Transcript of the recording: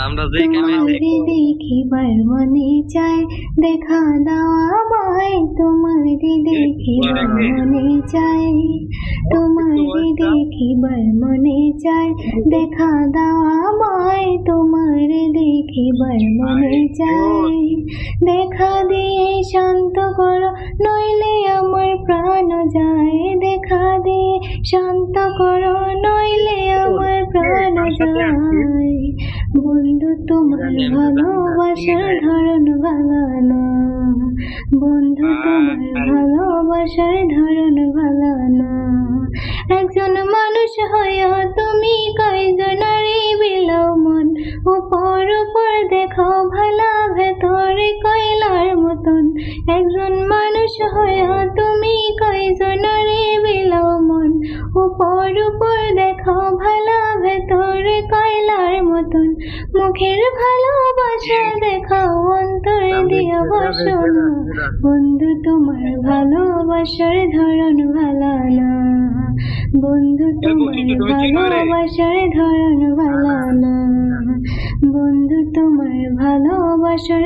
আমরা যে তোমারে দেখিবার মনে চায়, দেখা দাও আমায় তোমারে দেখিবার মনে চায়, তোমারে দেখিবার মনে চায়, দেখা দাও আমায় তোমারে দেখিবার মনে চায়। দেখা দিয়ে শান্ত করো নইলে আমার প্রাণ যায়, দেখা দিয়ে শান্ত করো নইলে আমার প্রাণ যায়। বন্ধু তোমার ভালোবাসার ধরন ভালো না, বন্ধু তোমার ভালোবাসার ধরন ভালো না। একজন মানুষ হইয়া তুমি কয়জনারে বিলাও মন, উপর উপর দেখো ভালা ভেতরে কয়লার মতন। একজন মানুষ হইয়া তুমি কয়জনারে বিলাও মন, উপর উপর দেখো ভালা ভেতরে কয়লার মতন। মুখের ভালোবাসা দেখাও অন্তর দিয়া বসো না, বন্ধু তোমার ভালোবাসার ধরন ভালো না, বন্ধু তোমার ভালোবাসার ধরন ভালো না, বন্ধু তোমার ভালোবাসার